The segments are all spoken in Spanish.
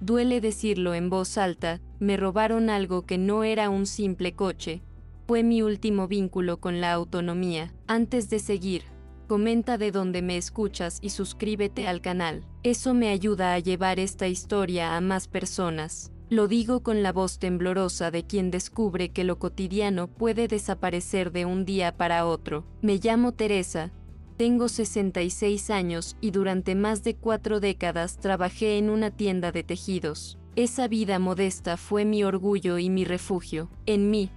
Duele decirlo en voz alta, me robaron algo que no era un simple coche. Fue mi último vínculo con la autonomía. Antes de seguir, comenta de dónde me escuchas y suscríbete al canal. Eso me ayuda a llevar esta historia a más personas. Lo digo con la voz temblorosa de quien descubre que lo cotidiano puede desaparecer de un día para otro. Me llamo Teresa. Tengo 66 años y durante más de 4 décadas trabajé en una tienda de tejidos. Esa vida modesta fue mi orgullo y mi refugio. En mi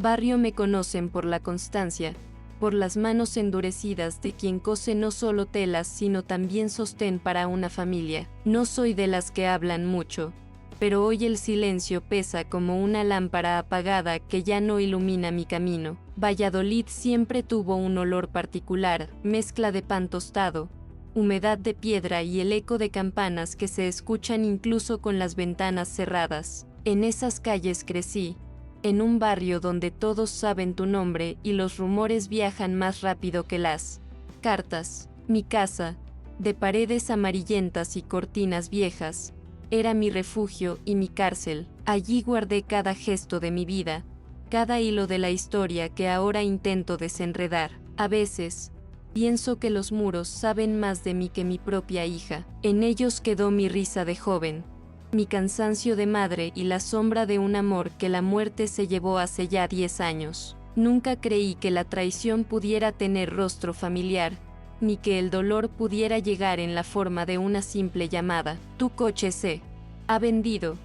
barrio me conocen por la constancia, por las manos endurecidas de quien cose no solo telas sino también sostén para una familia. No soy de las que hablan mucho, pero hoy el silencio pesa como una lámpara apagada que ya no ilumina mi camino. Valladolid siempre tuvo un olor particular, mezcla de pan tostado, humedad de piedra y el eco de campanas que se escuchan incluso con las ventanas cerradas. En esas calles crecí, en un barrio donde todos saben tu nombre y los rumores viajan más rápido que las cartas. Mi casa, de paredes amarillentas y cortinas viejas, era mi refugio y mi cárcel. Allí guardé cada gesto de mi vida, cada hilo de la historia que ahora intento desenredar. A veces, pienso que los muros saben más de mí que mi propia hija. En ellos quedó mi risa de joven, mi cansancio de madre y la sombra de un amor que la muerte se llevó hace ya 10 años. Nunca creí que la traición pudiera tener rostro familiar, ni que el dolor pudiera llegar en la forma de una simple llamada. Tu coche se ha vendido,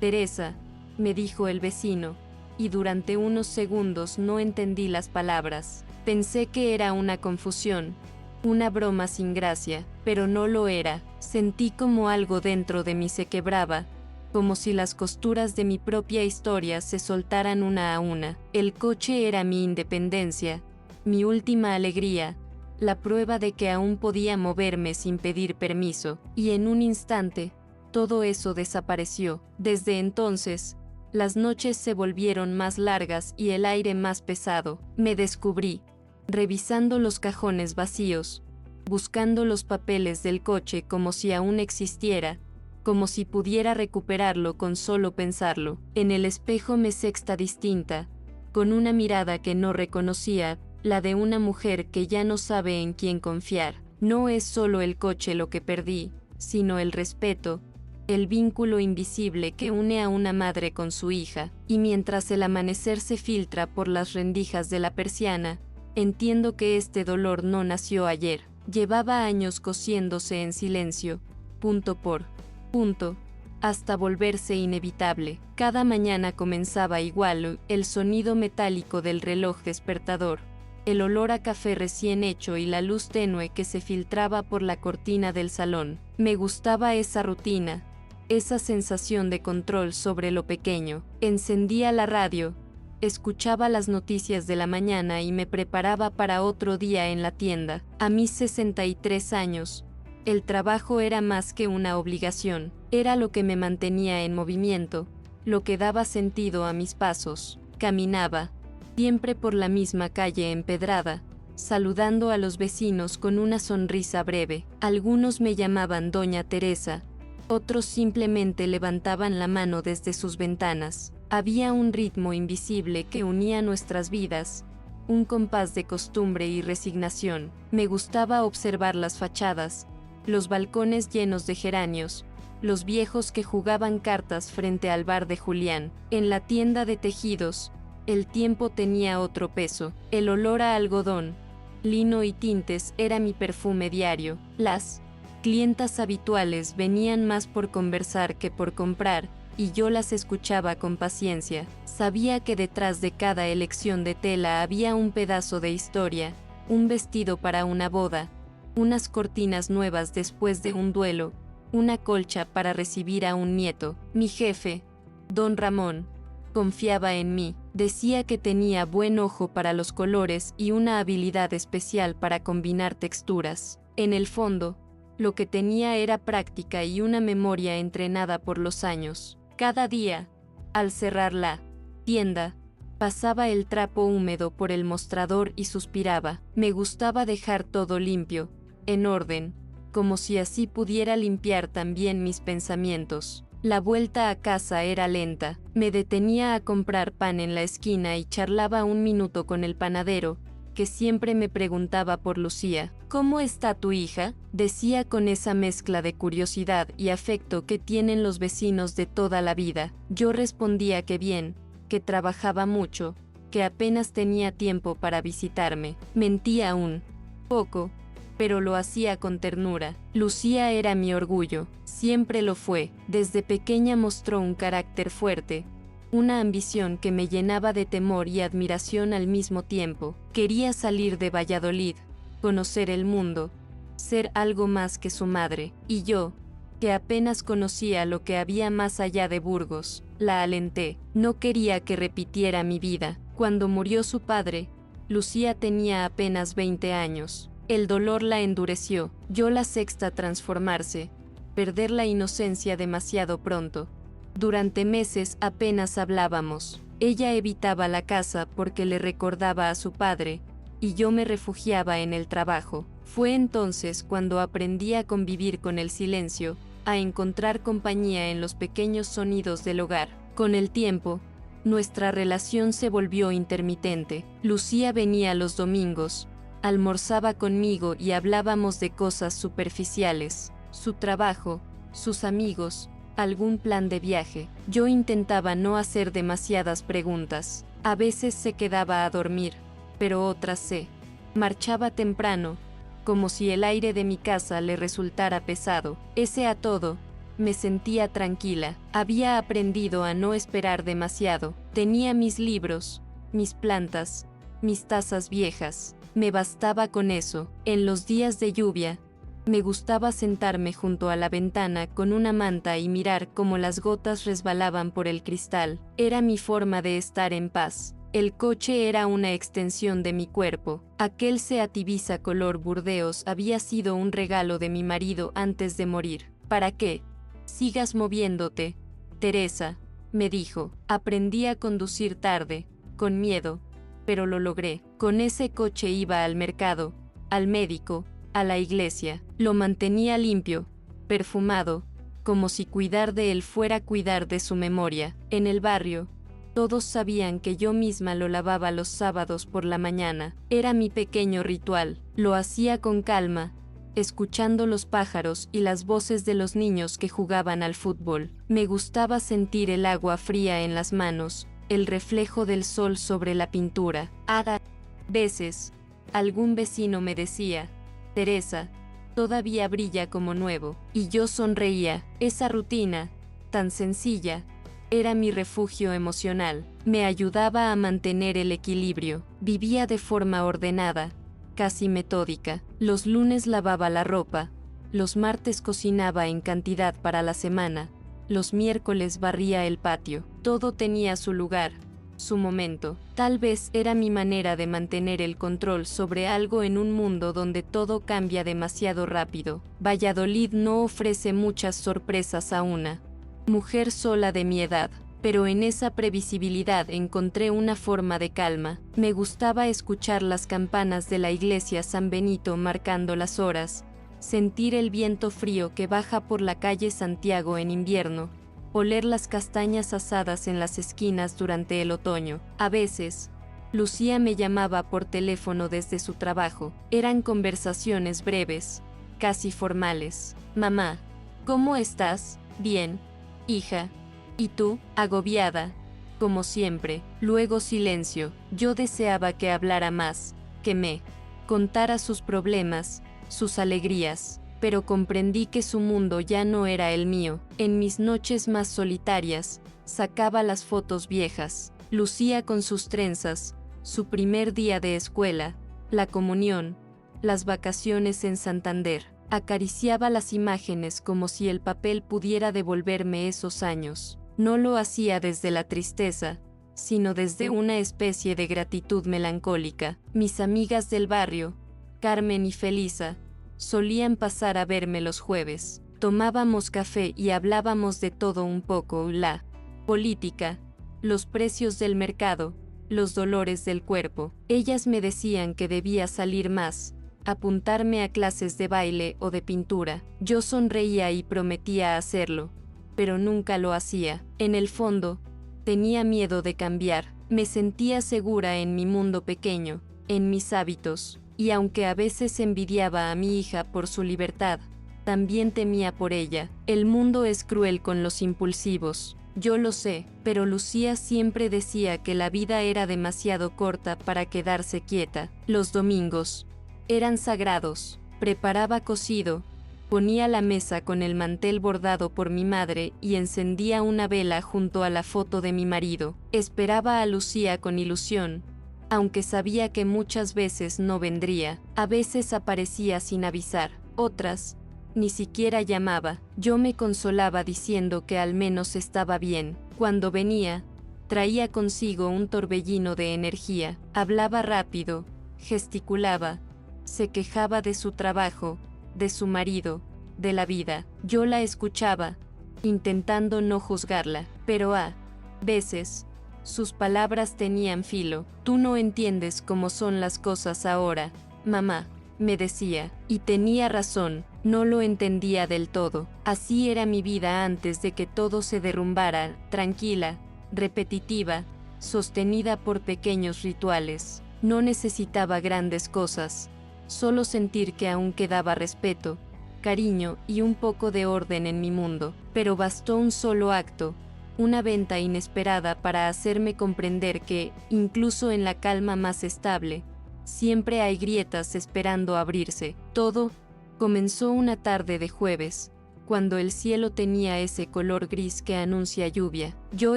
Teresa, me dijo el vecino, y durante unos segundos no entendí las palabras. Pensé que era una confusión, una broma sin gracia, pero no lo era. Sentí como algo dentro de mí se quebraba, como si las costuras de mi propia historia se soltaran una a una. El coche era mi independencia, mi última alegría, la prueba de que aún podía moverme sin pedir permiso, y en un instante, todo eso desapareció. Desde entonces, las noches se volvieron más largas y el aire más pesado. Me descubrí, revisando los cajones vacíos, buscando los papeles del coche como si aún existiera, como si pudiera recuperarlo con solo pensarlo. En el espejo me sexta distinta, con una mirada que no reconocía, la de una mujer que ya no sabe en quién confiar. No es solo el coche lo que perdí, sino el respeto, el vínculo invisible que une a una madre con su hija. Y mientras el amanecer se filtra por las rendijas de la persiana, entiendo que este dolor no nació ayer. Llevaba años cosiéndose en silencio, punto por punto, hasta volverse inevitable. Cada mañana comenzaba igual, el sonido metálico del reloj despertador, el olor a café recién hecho y la luz tenue que se filtraba por la cortina del salón. Me gustaba esa rutina, esa sensación de control sobre lo pequeño. Encendía la radio, escuchaba las noticias de la mañana y me preparaba para otro día en la tienda. A mis 63 años, el trabajo era más que una obligación, era lo que me mantenía en movimiento, lo que daba sentido a mis pasos. Caminaba, siempre por la misma calle empedrada, saludando a los vecinos con una sonrisa breve. Algunos me llamaban Doña Teresa, otros simplemente levantaban la mano desde sus ventanas. Había un ritmo invisible que unía nuestras vidas, un compás de costumbre y resignación. Me gustaba observar las fachadas, los balcones llenos de geranios, los viejos que jugaban cartas frente al bar de Julián. En la tienda de tejidos, el tiempo tenía otro peso. El olor a algodón, lino y tintes era mi perfume diario. Las clientas habituales venían más por conversar que por comprar, y yo las escuchaba con paciencia. Sabía que detrás de cada elección de tela había un pedazo de historia, un vestido para una boda, unas cortinas nuevas después de un duelo, una colcha para recibir a un nieto. Mi jefe, don Ramón, confiaba en mí. Decía que tenía buen ojo para los colores y una habilidad especial para combinar texturas. En el fondo, lo que tenía era práctica y una memoria entrenada por los años. Cada día, al cerrar la tienda, pasaba el trapo húmedo por el mostrador y suspiraba. Me gustaba dejar todo limpio, en orden, como si así pudiera limpiar también mis pensamientos. La vuelta a casa era lenta. Me detenía a comprar pan en la esquina y charlaba un minuto con el panadero, que siempre me preguntaba por Lucía. ¿Cómo está tu hija?, decía con esa mezcla de curiosidad y afecto que tienen los vecinos de toda la vida. Yo respondía que bien, que trabajaba mucho, que apenas tenía tiempo para visitarme. Mentía un poco, pero lo hacía con ternura. Lucía era mi orgullo, siempre lo fue. Desde pequeña mostró un carácter fuerte, una ambición que me llenaba de temor y admiración al mismo tiempo. Quería salir de Valladolid, conocer el mundo, ser algo más que su madre, y yo, que apenas conocía lo que había más allá de Burgos, la alenté. No quería que repitiera mi vida. Cuando murió su padre, Lucía tenía apenas 20 años. El dolor la endureció, yo la sexta transformarse, perder la inocencia demasiado pronto. Durante meses apenas hablábamos. Ella evitaba la casa porque le recordaba a su padre, y yo me refugiaba en el trabajo. Fue entonces cuando aprendí a convivir con el silencio, a encontrar compañía en los pequeños sonidos del hogar. Con el tiempo, nuestra relación se volvió intermitente. Lucía venía los domingos, almorzaba conmigo y hablábamos de cosas superficiales, su trabajo, sus amigos, algún plan de viaje. Yo intentaba no hacer demasiadas preguntas. A veces se quedaba a dormir, pero otras se marchaba temprano, como si el aire de mi casa le resultara pesado. Ese a todo, me sentía tranquila. Había aprendido a no esperar demasiado. Tenía mis libros, mis plantas, mis tazas viejas. Me bastaba con eso. En los días de lluvia, me gustaba sentarme junto a la ventana con una manta y mirar cómo las gotas resbalaban por el cristal. Era mi forma de estar en paz. El coche era una extensión de mi cuerpo. Aquel Seat Ibiza color Burdeos había sido un regalo de mi marido antes de morir. ¿Para qué sigas moviéndote, Teresa?, me dijo. Aprendí a conducir tarde, con miedo, pero lo logré. Con ese coche iba al mercado, al médico, a la iglesia. Lo mantenía limpio, perfumado, como si cuidar de él fuera cuidar de su memoria. En el barrio, todos sabían que yo misma lo lavaba los sábados por la mañana. Era mi pequeño ritual. Lo hacía con calma, escuchando los pájaros y las voces de los niños que jugaban al fútbol. Me gustaba sentir el agua fría en las manos, el reflejo del sol sobre la pintura. A veces, algún vecino me decía: Teresa, todavía brilla como nuevo. Y yo sonreía. Esa rutina, tan sencilla, era mi refugio emocional. Me ayudaba a mantener el equilibrio. Vivía de forma ordenada, casi metódica. Los lunes lavaba la ropa, los martes cocinaba en cantidad para la semana, los miércoles barría el patio. Todo tenía su lugar, su momento. Tal vez era mi manera de mantener el control sobre algo en un mundo donde todo cambia demasiado rápido. Valladolid no ofrece muchas sorpresas a una mujer sola de mi edad, pero en esa previsibilidad encontré una forma de calma. Me gustaba escuchar las campanas de la iglesia San Benito marcando las horas, sentir el viento frío que baja por la calle Santiago en invierno, oler las castañas asadas en las esquinas durante el otoño. A veces, Lucía me llamaba por teléfono desde su trabajo. Eran conversaciones breves, casi formales. Mamá, ¿cómo estás? Bien, hija. ¿Y tú? Agobiada, como siempre. Luego silencio. Yo deseaba que hablara más, que me contara sus problemas, sus alegrías, pero comprendí que su mundo ya no era el mío. En mis noches más solitarias, sacaba las fotos viejas. Lucía con sus trenzas, su primer día de escuela, la comunión, las vacaciones en Santander. Acariciaba las imágenes como si el papel pudiera devolverme esos años. No lo hacía desde la tristeza, sino desde una especie de gratitud melancólica. Mis amigas del barrio, Carmen y Felisa, solían pasar a verme los jueves. Tomábamos café y hablábamos de todo un poco: la política, los precios del mercado, los dolores del cuerpo. Ellas me decían que debía salir más, apuntarme a clases de baile o de pintura. Yo sonreía y prometía hacerlo, pero nunca lo hacía. En el fondo, tenía miedo de cambiar. Me sentía segura en mi mundo pequeño, en mis hábitos, y aunque a veces envidiaba a mi hija por su libertad, también temía por ella. El mundo es cruel con los impulsivos. Yo lo sé, pero Lucía siempre decía que la vida era demasiado corta para quedarse quieta. Los domingos eran sagrados. Preparaba cocido, ponía la mesa con el mantel bordado por mi madre y encendía una vela junto a la foto de mi marido. Esperaba a Lucía con ilusión, aunque sabía que muchas veces no vendría. A veces aparecía sin avisar, otras ni siquiera llamaba. Yo me consolaba diciendo que al menos estaba bien. Cuando venía, traía consigo un torbellino de energía. Hablaba rápido, gesticulaba, se quejaba de su trabajo, de su marido, de la vida. Yo la escuchaba, intentando no juzgarla, pero a veces, sus palabras tenían filo. Tú no entiendes cómo son las cosas ahora, mamá, me decía, y tenía razón. No lo entendía del todo. Así era mi vida antes de que todo se derrumbara, tranquila, repetitiva, sostenida por pequeños rituales. No necesitaba grandes cosas, solo sentir que aún quedaba respeto, cariño y un poco de orden en mi mundo. Pero bastó un solo acto, una venta inesperada para hacerme comprender que, incluso en la calma más estable, siempre hay grietas esperando abrirse. Todo comenzó una tarde de jueves, cuando el cielo tenía ese color gris que anuncia lluvia. Yo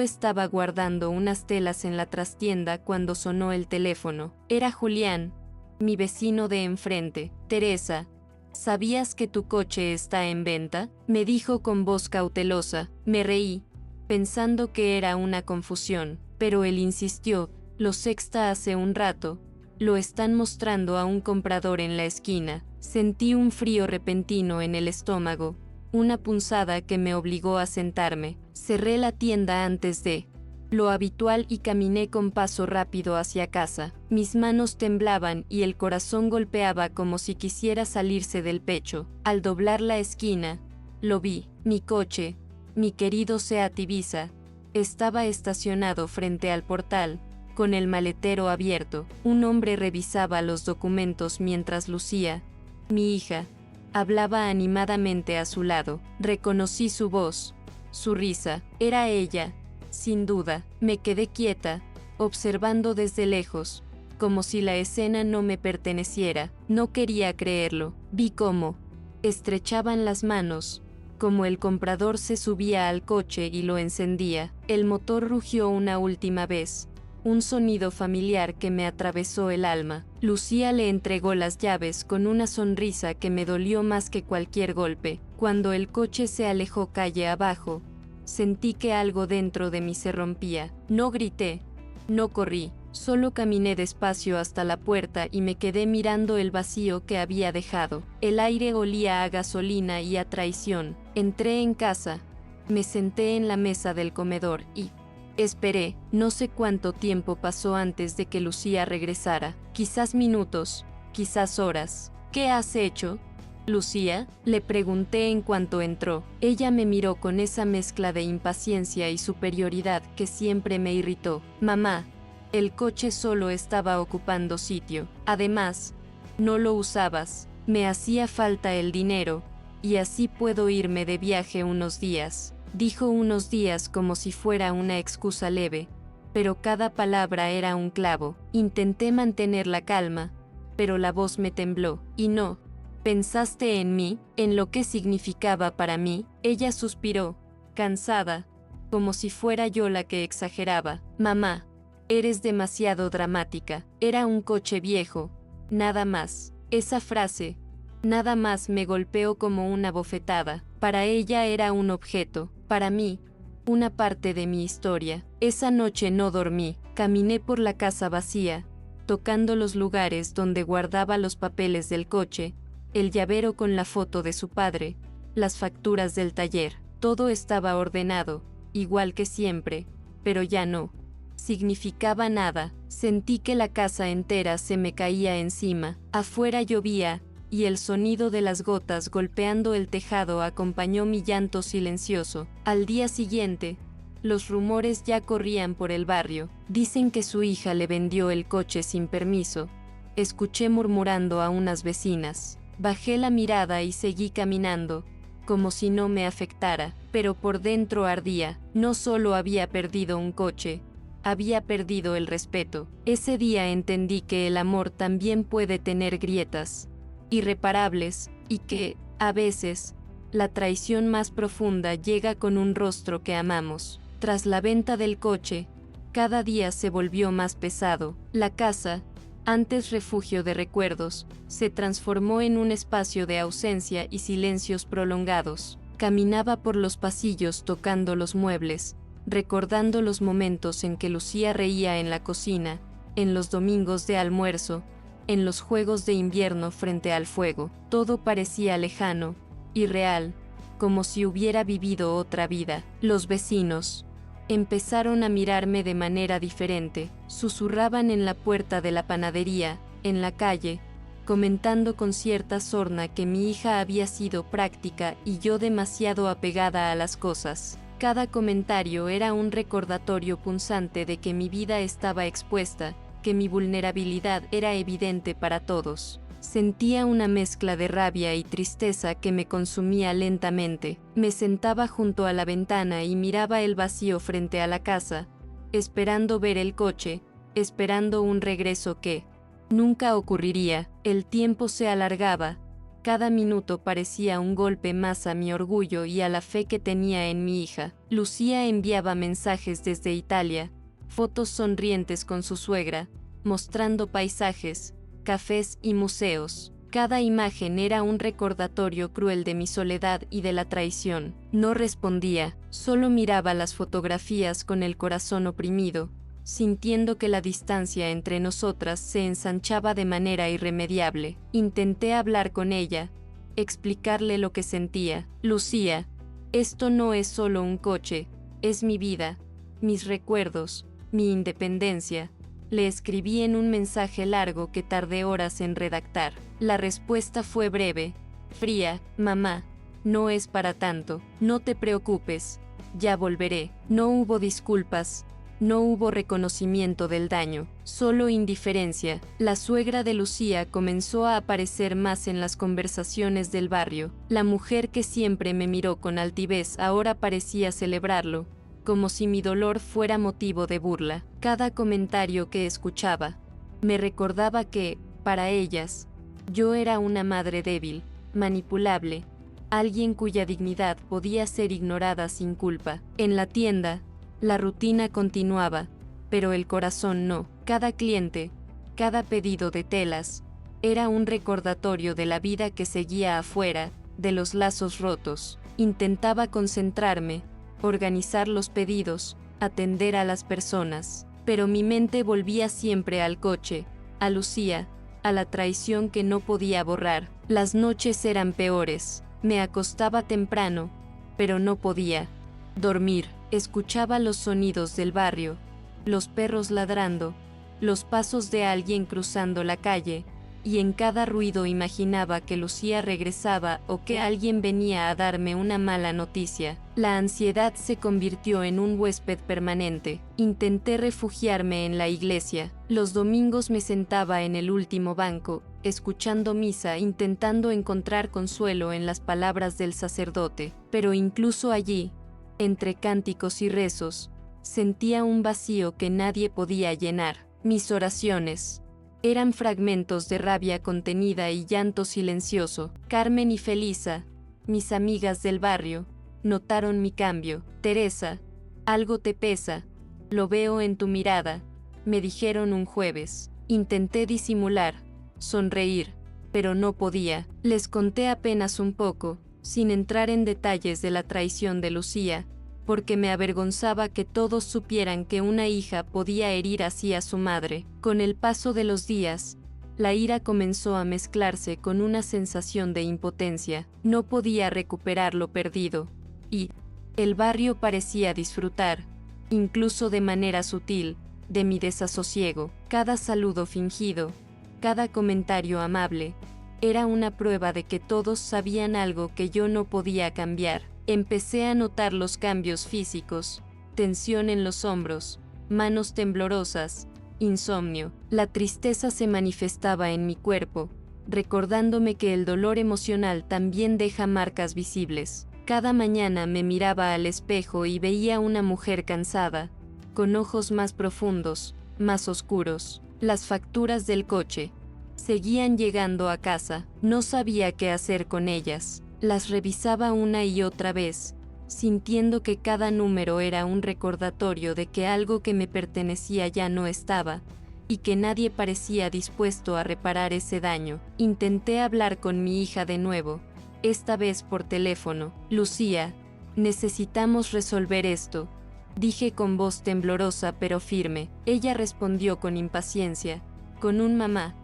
estaba guardando unas telas en la trastienda cuando sonó el teléfono. Era Julián, mi vecino de enfrente. Teresa, ¿sabías que tu coche está en venta?, me dijo con voz cautelosa. Me reí, pensando que era una confusión, pero él insistió, lo sexta hace un rato. Lo están mostrando a un comprador en la esquina. Sentí un frío repentino en el estómago, una punzada que me obligó a sentarme. Cerré la tienda antes de lo habitual y caminé con paso rápido hacia casa. Mis manos temblaban y el corazón golpeaba como si quisiera salirse del pecho. Al doblar la esquina, lo vi. Mi coche, mi querido Seat Ibiza, estaba estacionado frente al portal, con el maletero abierto. Un hombre revisaba los documentos mientras Lucía, mi hija, hablaba animadamente a su lado. Reconocí su voz, su risa. Era ella, sin duda. Me quedé quieta, observando desde lejos, como si la escena no me perteneciera. No quería creerlo. Vi cómo estrechaban las manos, como el comprador se subía al coche y lo encendía. El motor rugió una última vez. Un sonido familiar que me atravesó el alma. Lucía le entregó las llaves con una sonrisa que me dolió más que cualquier golpe. Cuando el coche se alejó calle abajo, sentí que algo dentro de mí se rompía. No grité, no corrí, solo caminé despacio hasta la puerta y me quedé mirando el vacío que había dejado. El aire olía a gasolina y a traición. Entré en casa, me senté en la mesa del comedor y esperé. No sé cuánto tiempo pasó antes de que Lucía regresara. Quizás minutos, quizás horas. ¿Qué has hecho, Lucía?, le pregunté en cuanto entró. Ella me miró con esa mezcla de impaciencia y superioridad que siempre me irritó. Mamá, el coche solo estaba ocupando sitio. Además, no lo usabas. Me hacía falta el dinero, y así puedo irme de viaje unos días. Dijo unos días como si fuera una excusa leve, pero cada palabra era un clavo. Intenté mantener la calma, pero la voz me tembló. ¿Y no pensaste en mí, en lo que significaba para mí? Ella suspiró, cansada, como si fuera yo la que exageraba. Mamá, eres demasiado dramática. Era un coche viejo, nada más. Esa frase, nada más, me golpeó como una bofetada. Para ella era un objeto, para mí, una parte de mi historia. Esa noche no dormí. Caminé por la casa vacía, tocando los lugares donde guardaba los papeles del coche, el llavero con la foto de su padre, las facturas del taller. Todo estaba ordenado, igual que siempre, pero ya no significaba nada. Sentí que la casa entera se me caía encima. Afuera llovía, y el sonido de las gotas golpeando el tejado acompañó mi llanto silencioso. Al día siguiente, los rumores ya corrían por el barrio. Dicen que su hija le vendió el coche sin permiso. Escuché murmurando a unas vecinas. Bajé la mirada y seguí caminando, como si no me afectara, pero por dentro ardía. No solo había perdido un coche, había perdido el respeto. Ese día entendí que el amor también puede tener grietas irreparables, y que, a veces, la traición más profunda llega con un rostro que amamos. Tras la venta del coche, cada día se volvió más pesado. La casa, antes refugio de recuerdos, se transformó en un espacio de ausencia y silencios prolongados. Caminaba por los pasillos tocando los muebles, recordando los momentos en que Lucía reía en la cocina, en los domingos de almuerzo, en los juegos de invierno frente al fuego. Todo parecía lejano, irreal, como si hubiera vivido otra vida. Los vecinos empezaron a mirarme de manera diferente, susurraban en la puerta de la panadería, en la calle, comentando con cierta sorna que mi hija había sido práctica y yo demasiado apegada a las cosas. Cada comentario era un recordatorio punzante de que mi vida estaba expuesta, que mi vulnerabilidad era evidente para todos. Sentía una mezcla de rabia y tristeza que me consumía lentamente. Me sentaba junto a la ventana y miraba el vacío frente a la casa, esperando ver el coche, esperando un regreso que nunca ocurriría. El tiempo se alargaba. Cada minuto parecía un golpe más a mi orgullo y a la fe que tenía en mi hija. Lucía enviaba mensajes desde Italia, fotos sonrientes con su suegra, mostrando paisajes, cafés y museos. Cada imagen era un recordatorio cruel de mi soledad y de la traición. No respondía, solo miraba las fotografías con el corazón oprimido, sintiendo que la distancia entre nosotras se ensanchaba de manera irremediable. Intenté hablar con ella, explicarle lo que sentía. Lucía, esto no es solo un coche, es mi vida, mis recuerdos, mi independencia. Le escribí en un mensaje largo que tardé horas en redactar. La respuesta fue breve, fría: mamá, no es para tanto, no te preocupes, ya volveré. No hubo disculpas, no hubo reconocimiento del daño, solo indiferencia. La suegra de Lucía comenzó a aparecer más en las conversaciones del barrio. La mujer que siempre me miró con altivez ahora parecía celebrarlo, como si mi dolor fuera motivo de burla. Cada comentario que escuchaba me recordaba que, para ellas, yo era una madre débil, manipulable, alguien cuya dignidad podía ser ignorada sin culpa. En la tienda, la rutina continuaba, pero el corazón no. Cada cliente, cada pedido de telas, era un recordatorio de la vida que seguía afuera, de los lazos rotos. Intentaba concentrarme, organizar los pedidos, atender a las personas, pero mi mente volvía siempre al coche, a Lucía, a la traición que no podía borrar. Las noches eran peores. Me acostaba temprano, pero no podía dormir. Escuchaba los sonidos del barrio, los perros ladrando, los pasos de alguien cruzando la calle, y en cada ruido imaginaba que Lucía regresaba o que alguien venía a darme una mala noticia. La ansiedad se convirtió en un huésped permanente. Intenté refugiarme en la iglesia. Los domingos me sentaba en el último banco, escuchando misa, intentando encontrar consuelo en las palabras del sacerdote. Pero incluso allí, entre cánticos y rezos, sentía un vacío que nadie podía llenar. Mis oraciones eran fragmentos de rabia contenida y llanto silencioso. Carmen y Felisa, mis amigas del barrio, notaron mi cambio. Teresa, algo te pesa, lo veo en tu mirada, me dijeron un jueves. Intenté disimular, sonreír, pero no podía. Les conté apenas un poco, sin entrar en detalles de la traición de Lucía, porque me avergonzaba que todos supieran que una hija podía herir así a su madre. Con el paso de los días, la ira comenzó a mezclarse con una sensación de impotencia. No podía recuperar lo perdido, y el barrio parecía disfrutar, incluso de manera sutil, de mi desasosiego. Cada saludo fingido, cada comentario amable, Era una prueba de que todos sabían algo que yo no podía cambiar. Empecé a notar los cambios físicos, tensión en los hombros, manos temblorosas, insomnio. La tristeza se manifestaba en mi cuerpo, recordándome que el dolor emocional también deja marcas visibles. Cada mañana me miraba al espejo y veía una mujer cansada, con ojos más profundos, más oscuros. Las facturas del coche seguían llegando a casa. No sabía qué hacer con ellas. Las revisaba una y otra vez, sintiendo que cada número era un recordatorio de que algo que me pertenecía ya no estaba, y que nadie parecía dispuesto a reparar ese daño. Intenté hablar con mi hija de nuevo, esta vez por teléfono. Lucía, necesitamos resolver esto, dije con voz temblorosa pero firme. Ella respondió con impaciencia, con un mamá,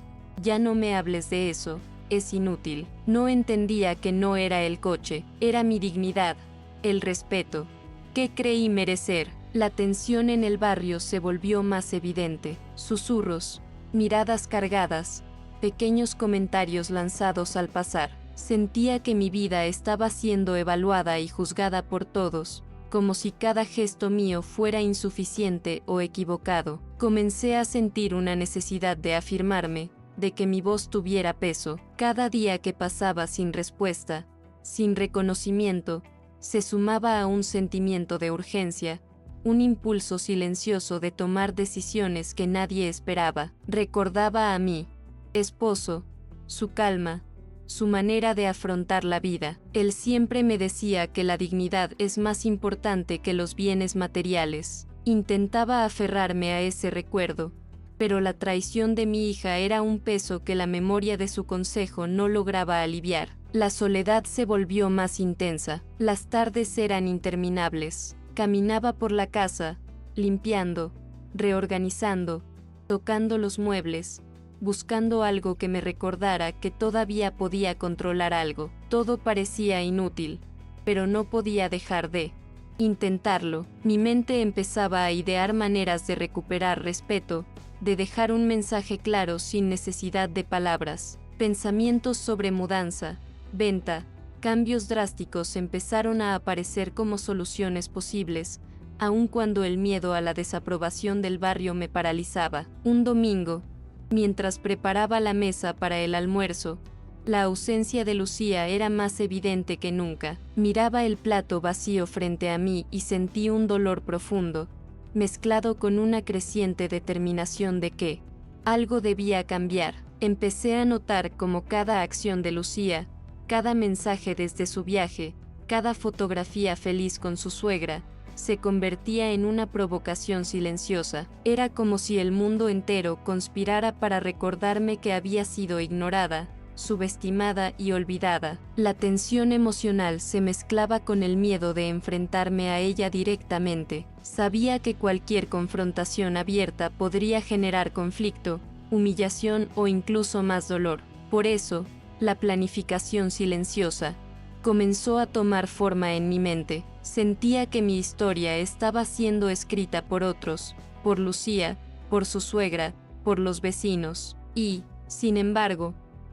ya no me hables de eso, es inútil. No entendía que no era el coche, era mi dignidad, el respeto. ¿Qué creí merecer? La tensión en el barrio se volvió más evidente. Susurros, miradas cargadas, pequeños comentarios lanzados al pasar. Sentía que mi vida estaba siendo evaluada y juzgada por todos, como si cada gesto mío fuera insuficiente o equivocado. Comencé a sentir una necesidad de afirmarme, de que mi voz tuviera peso. Cada día que pasaba sin respuesta, sin reconocimiento, se sumaba a un sentimiento de urgencia, un impulso silencioso de tomar decisiones que nadie esperaba. Recordaba a mi esposo, su calma, su manera de afrontar la vida. Él siempre me decía que la dignidad es más importante que los bienes materiales. Intentaba aferrarme a ese recuerdo, pero la traición de mi hija era un peso que la memoria de su consejo no lograba aliviar. La soledad se volvió más intensa. Las tardes eran interminables. Caminaba por la casa, limpiando, reorganizando, tocando los muebles, buscando algo que me recordara que todavía podía controlar algo. Todo parecía inútil, pero no podía dejar de intentarlo. Mi mente empezaba a idear maneras de recuperar respeto, de dejar un mensaje claro sin necesidad de palabras. Pensamientos sobre mudanza, venta, cambios drásticos empezaron a aparecer como soluciones posibles, aun cuando el miedo a la desaprobación del barrio me paralizaba. Un domingo, mientras preparaba la mesa para el almuerzo, la ausencia de Lucía era más evidente que nunca. Miraba el plato vacío frente a mí y sentí un dolor profundo, mezclado con una creciente determinación de que algo debía cambiar. Empecé a notar cómo cada acción de Lucía, cada mensaje desde su viaje, cada fotografía feliz con su suegra, se convertía en una provocación silenciosa. Era como si el mundo entero conspirara para recordarme que había sido ignorada, subestimada y olvidada. La tensión emocional se mezclaba con el miedo de enfrentarme a ella directamente. Sabía que cualquier confrontación abierta podría generar conflicto, humillación o incluso más dolor. Por eso, la planificación silenciosa comenzó a tomar forma en mi mente. Sentía que mi historia estaba siendo escrita por otros, por Lucía, por su suegra, por los vecinos, y, sin embargo,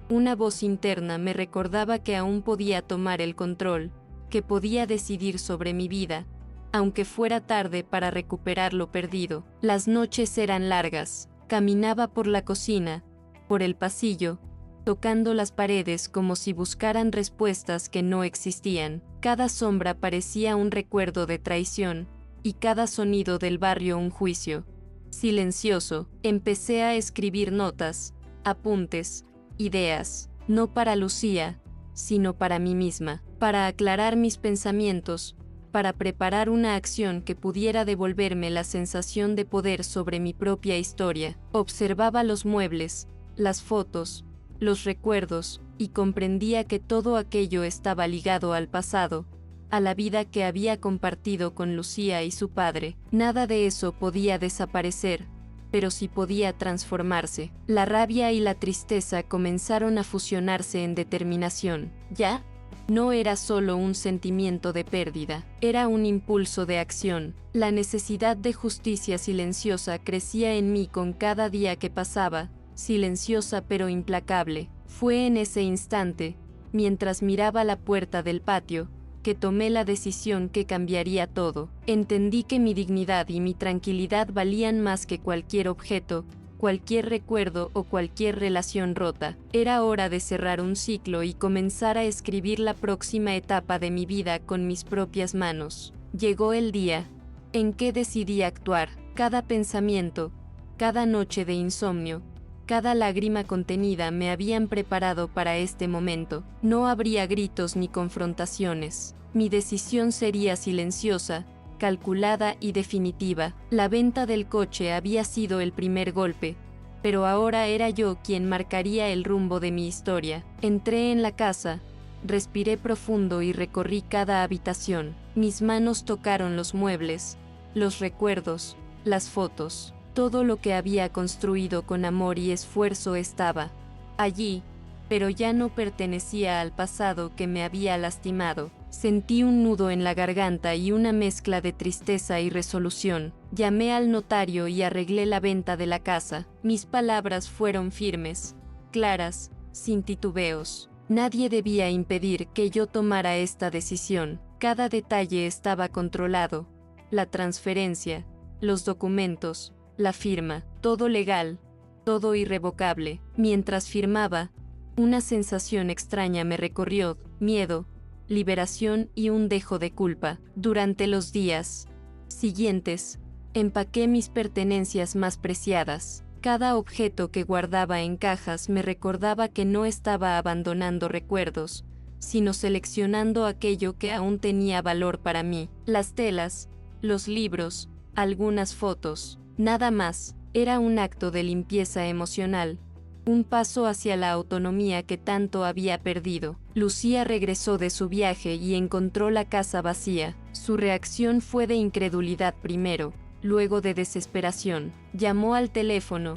una voz interna me recordaba que aún podía tomar el control, que podía decidir sobre mi vida, aunque fuera tarde para recuperar lo perdido. Las noches eran largas. Caminaba por la cocina, por el pasillo, tocando las paredes como si buscaran respuestas que no existían. Cada sombra parecía un recuerdo de traición, y cada sonido del barrio un juicio. Silencioso, empecé a escribir notas, apuntes, ideas, no para Lucía, sino para mí misma, para aclarar mis pensamientos, para preparar una acción que pudiera devolverme la sensación de poder sobre mi propia historia. Observaba los muebles, las fotos, los recuerdos, y comprendía que todo aquello estaba ligado al pasado, a la vida que había compartido con Lucía y su padre. Nada de eso podía desaparecer, pero sí podía transformarse. La rabia y la tristeza comenzaron a fusionarse en determinación. Ya no era solo un sentimiento de pérdida, era un impulso de acción. La necesidad de justicia silenciosa crecía en mí con cada día que pasaba, silenciosa pero implacable. Fue en ese instante, mientras miraba la puerta del patio, que tomé la decisión que cambiaría todo. Entendí que mi dignidad y mi tranquilidad valían más que cualquier objeto, cualquier recuerdo o cualquier relación rota. Era hora de cerrar un ciclo y comenzar a escribir la próxima etapa de mi vida con mis propias manos. Llegó el día en que decidí actuar. Cada pensamiento, cada noche de insomnio, cada lágrima contenida me habían preparado para este momento. No habría gritos ni confrontaciones. Mi decisión sería silenciosa, calculada y definitiva. La venta del coche había sido el primer golpe, pero ahora era yo quien marcaría el rumbo de mi historia. Entré en la casa, respiré profundo y recorrí cada habitación. Mis manos tocaron los muebles, los recuerdos, las fotos. Todo lo que había construido con amor y esfuerzo estaba allí, pero ya no pertenecía al pasado que me había lastimado. Sentí un nudo en la garganta y una mezcla de tristeza y resolución. Llamé al notario y arreglé la venta de la casa. Mis palabras fueron firmes, claras, sin titubeos. Nadie debía impedir que yo tomara esta decisión. Cada detalle estaba controlado. La transferencia, los documentos, la firma, todo legal, todo irrevocable. Mientras firmaba, una sensación extraña me recorrió: miedo, liberación y un dejo de culpa. Durante los días siguientes, empaqué mis pertenencias más preciadas. Cada objeto que guardaba en cajas me recordaba que no estaba abandonando recuerdos, sino seleccionando aquello que aún tenía valor para mí. Las telas, los libros, algunas fotos. Nada más. Era un acto de limpieza emocional, un paso hacia la autonomía que tanto había perdido. Lucía regresó de su viaje y encontró la casa vacía. Su reacción fue de incredulidad primero, luego de desesperación. Llamó al teléfono,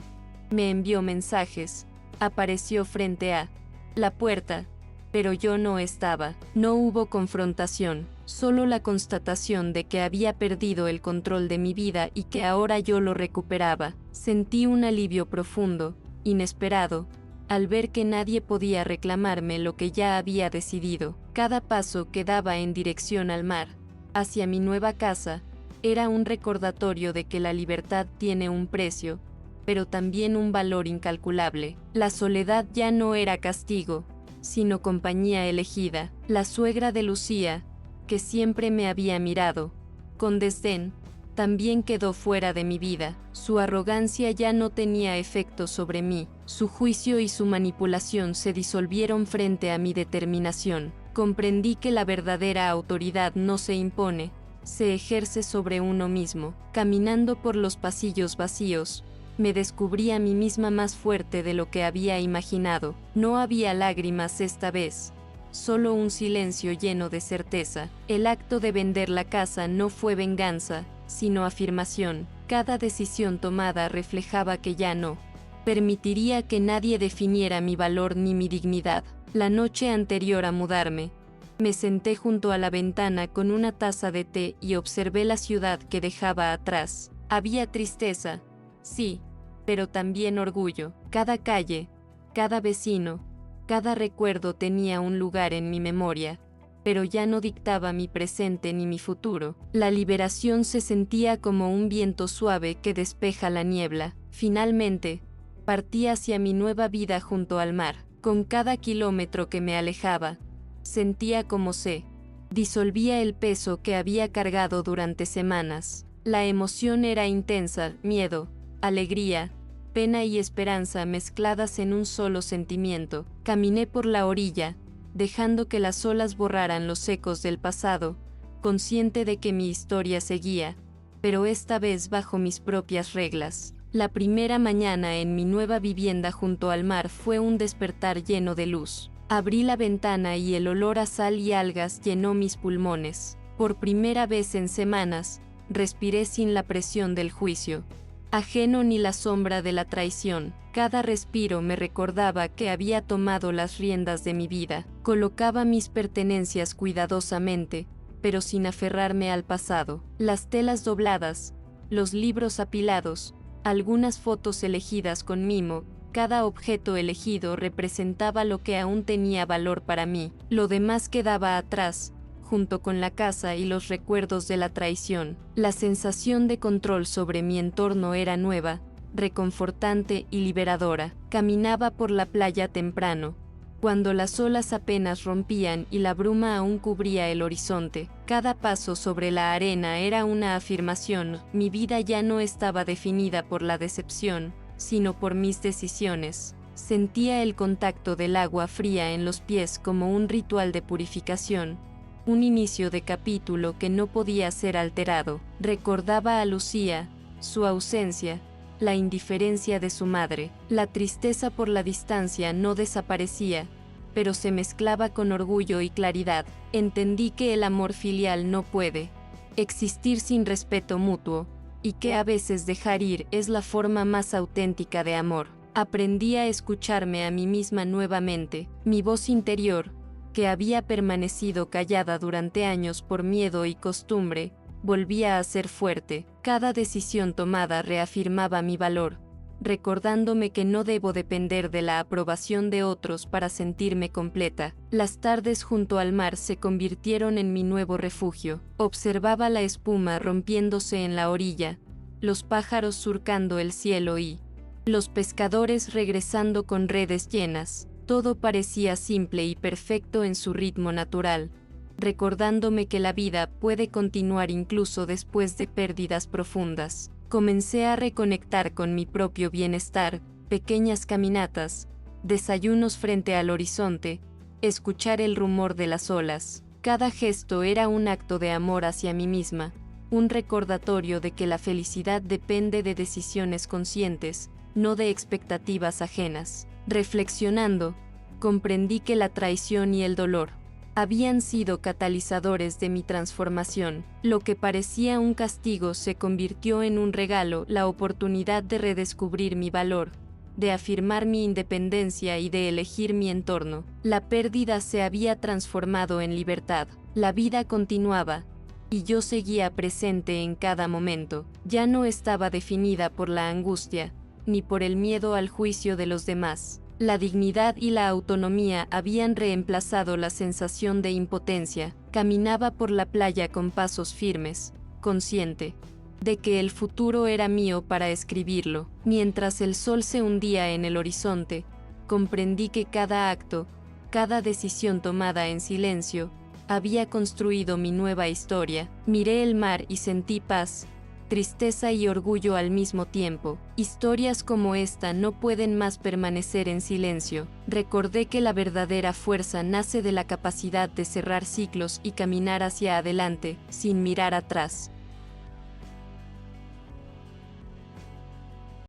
me envió mensajes, apareció frente a la puerta, pero yo no estaba. No hubo confrontación, solo la constatación de que había perdido el control de mi vida y que ahora yo lo recuperaba. Sentí un alivio profundo, inesperado, al ver que nadie podía reclamarme lo que ya había decidido. Cada paso que daba en dirección al mar, hacia mi nueva casa, era un recordatorio de que la libertad tiene un precio, pero también un valor incalculable. La soledad ya no era castigo, sino compañía elegida. La suegra de Lucía, que siempre me había mirado con desdén, también quedó fuera de mi vida. Su arrogancia ya no tenía efecto sobre mí. Su juicio y su manipulación se disolvieron frente a mi determinación. Comprendí que la verdadera autoridad no se impone, se ejerce sobre uno mismo. Caminando por los pasillos vacíos, me descubrí a mí misma más fuerte de lo que había imaginado. No había lágrimas esta vez, solo un silencio lleno de certeza. El acto de vender la casa no fue venganza, sino afirmación. Cada decisión tomada reflejaba que ya no permitiría que nadie definiera mi valor ni mi dignidad. La noche anterior a mudarme, me senté junto a la ventana con una taza de té y observé la ciudad que dejaba atrás. Había tristeza, sí, pero también orgullo. Cada calle, cada vecino, cada recuerdo tenía un lugar en mi memoria, pero ya no dictaba mi presente ni mi futuro. La liberación se sentía como un viento suave que despeja la niebla. Finalmente, partí hacia mi nueva vida junto al mar. Con cada kilómetro que me alejaba, sentía como se disolvía el peso que había cargado durante semanas. La emoción era intensa: miedo, alegría, pena y esperanza mezcladas en un solo sentimiento. Caminé por la orilla, dejando que las olas borraran los ecos del pasado, consciente de que mi historia seguía, pero esta vez bajo mis propias reglas. La primera mañana en mi nueva vivienda junto al mar fue un despertar lleno de luz. Abrí la ventana y el olor a sal y algas llenó mis pulmones. Por primera vez en semanas, respiré sin la presión del juicio, ajeno ni la sombra de la traición. Cada respiro me recordaba que había tomado las riendas de mi vida. Colocaba mis pertenencias cuidadosamente, pero sin aferrarme al pasado. Las telas dobladas, los libros apilados, algunas fotos elegidas con mimo, cada objeto elegido representaba lo que aún tenía valor para mí. Lo demás quedaba atrás, junto con la casa y los recuerdos de la traición. La sensación de control sobre mi entorno era nueva, reconfortante y liberadora. Caminaba por la playa temprano, cuando las olas apenas rompían y la bruma aún cubría el horizonte. Cada paso sobre la arena era una afirmación: mi vida ya no estaba definida por la decepción, sino por mis decisiones. Sentía el contacto del agua fría en los pies como un ritual de purificación, un inicio de capítulo que no podía ser alterado. Recordaba a Lucía, su ausencia, la indiferencia de su madre. La tristeza por la distancia no desaparecía, pero se mezclaba con orgullo y claridad. Entendí que el amor filial no puede existir sin respeto mutuo, y que a veces dejar ir es la forma más auténtica de amor. Aprendí a escucharme a mí misma nuevamente. Mi voz interior, que había permanecido callada durante años por miedo y costumbre, volvía a ser fuerte. Cada decisión tomada reafirmaba mi valor, recordándome que no debo depender de la aprobación de otros para sentirme completa. Las tardes junto al mar se convirtieron en mi nuevo refugio. Observaba la espuma rompiéndose en la orilla, los pájaros surcando el cielo y los pescadores regresando con redes llenas. Todo parecía simple y perfecto en su ritmo natural, recordándome que la vida puede continuar incluso después de pérdidas profundas. Comencé a reconectar con mi propio bienestar: pequeñas caminatas, desayunos frente al horizonte, escuchar el rumor de las olas. Cada gesto era un acto de amor hacia mí misma, un recordatorio de que la felicidad depende de decisiones conscientes, no de expectativas ajenas. Reflexionando, comprendí que la traición y el dolor habían sido catalizadores de mi transformación. Lo que parecía un castigo se convirtió en un regalo, la oportunidad de redescubrir mi valor, de afirmar mi independencia y de elegir mi entorno. La pérdida se había transformado en libertad. La vida continuaba, y yo seguía presente en cada momento. Ya no estaba definida por la angustia, ni por el miedo al juicio de los demás. La dignidad y la autonomía habían reemplazado la sensación de impotencia. Caminaba por la playa con pasos firmes, consciente de que el futuro era mío para escribirlo. Mientras el sol se hundía en el horizonte, comprendí que cada acto, cada decisión tomada en silencio, había construido mi nueva historia. Miré el mar y sentí paz, tristeza y orgullo al mismo tiempo. Historias como esta no pueden más permanecer en silencio. Recordé que la verdadera fuerza nace de la capacidad de cerrar ciclos y caminar hacia adelante, sin mirar atrás.